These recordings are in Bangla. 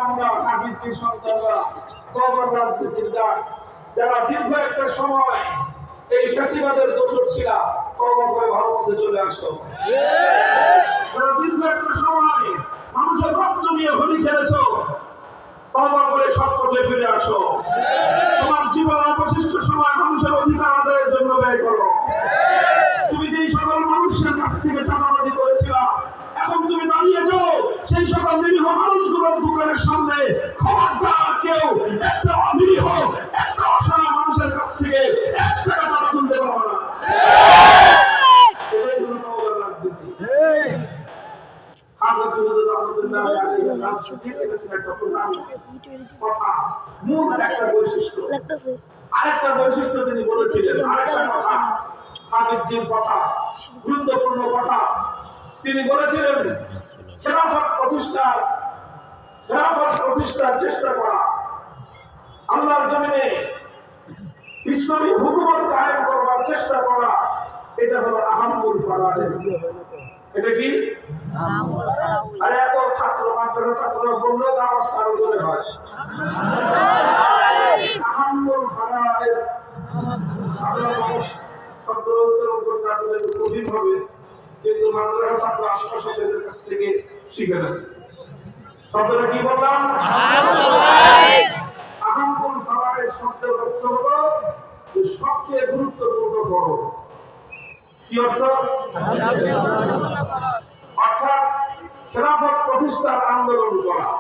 আমরা হাকির সন্তানরা কবর রাজনীতির ডাক যারা দীর্ঘ একটা সময় এই ফ্যাসিবাদের দোষর ছিল কবর করে ভালো পথে চলে আসো। যারা দীর্ঘ একটা সময় মানুষের রক্ত নিয়ে হোলি খেলেছো কবর করে সৎ পথে ফিরে আসো। তোমার জীবন অবশিষ্ট সময় মানুষের অধিকার আদায়ের জন্য ব্যয় করো। তুমি যেই সকল মানুষের কাছ থেকে চাঁদাবাজি করেছিলা এখন তুমি দাঁড়িয়ে যাও সেই সকল নিরীহ মানুষগুলোর দোকানের সামনে খবরদার কেউ একটা অনিরীহ একটা অসহায় মানুষের কাছ থেকে 1 টাকা চাঁদা তুলতে পারবে না। এটাই হলো নওগাঁর রাজনীতি। আরেকটা বৈশিষ্ট্য তিনি বলেছিলেন, আরেকটা কথা হাফিজজির কথা, গুরুত্বপূর্ণ কথা তিনি বলেছিলেন, খেলাফত প্রতিষ্ঠার চেষ্টা করা, আল্লাহর জমিনে ইসলামী হুকুমত কায়েম করবার চেষ্টা করা, এটা হলো আহাম্মুল ফারায়েজ। এটা কি? আরে এত ছাত্র মাদ্রাসা ছাত্র বললেও তার অবস্থা আরো জোরে হয়। আহাম্মুল ফারায়েজ আপনারা শব্দ উচ্চারণ করতে আপনাদের কঠিন হবে, কিন্তু মাদ্রাসা ছাত্র আশপাশ ছেলেদের কাছ থেকে শিখে নেন। শব্দটা কি বললাম? আহাম্মুল ফারায়েজ শব্দের অর্থ হলো যে সবচেয়ে গুরুত্বপূর্ণ ফরজ। কি অর্থ? অর্থাৎ খেলাফত প্রতিষ্ঠার আন্দোলন করা,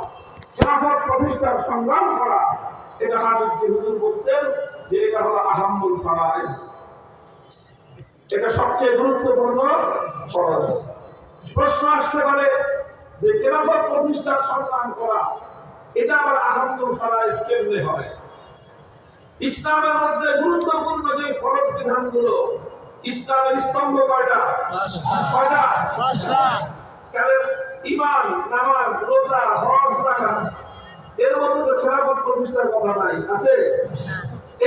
খেলাফত প্রতিষ্ঠার সংগ্রাম করা, এটা হাফিজ হুজুর বলতেন যে এটা হলো আহাম্মুল ফারায়েজ, এটা সবচেয়ে গুরুত্বপূর্ণ ফরজ। প্রশ্ন আসতে পারে যে খেলাফত প্রতিষ্ঠার সংগ্রাম করা এটা আবার আহাম্মুল ফারায়েজ কেমনে হয়? ইসলামের মধ্যে গুরুত্বপূর্ণ যে ফরজ বিধানগুলো, ইসলামের স্তম্ভ কয়টা? ঈমান, নামাজ, রোজা, হজ, যাকাত, এর মধ্যে তো খেলাফত প্রতিষ্ঠার কথা নাই, আছে?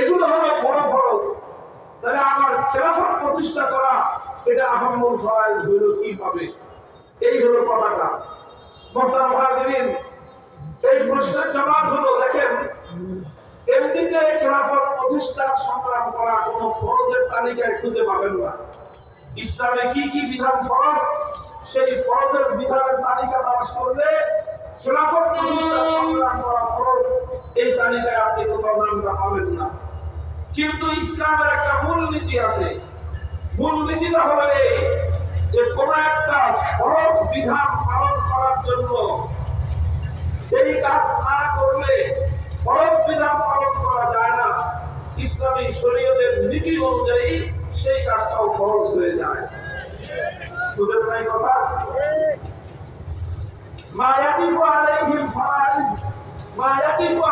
এগুলো হলো বড় ফরজ। তাহলে আমার খেলাফত প্রতিষ্ঠা করা এটা আহাম্মুল ফারায়েজ হইল কিভাবে? এই হলো কথাটা। মুহতারাম হাজিরিন, এই প্রশ্নের জবাব হলো, দেখেন এমনিতে খেলাফত প্রতিষ্ঠার সংগ্রাম করা কোনো ফরজের তালিকায় খুঁজে পাবেন না। ইসলামে কি কি বিধান ফরজ, সেই ফরজের বিধানের তালিকা তালাশ করলে খেলাফত প্রতিষ্ঠার সংগ্রাম করা ফরজ এই তালিকায় আপনি কোথাও নামটা পাবেন না। কিন্তু ইসলামের একটা মূলনীতি আছে। মূলনীতিটা হলো এই যে কোন একটা ফরজ বিধান পালন করার জন্য সেই কাজ না করলে ফরজ বিধান পালন করা যায় না। ইসলামী শরীয়তের নীতি অনুযায়ী সেই কাজটাও ফরজ হয়ে যায়। বুঝেন নাই কথা? মা ইয়াতিফু আলাইহিল ফারাইজ, মা ইয়াতিফু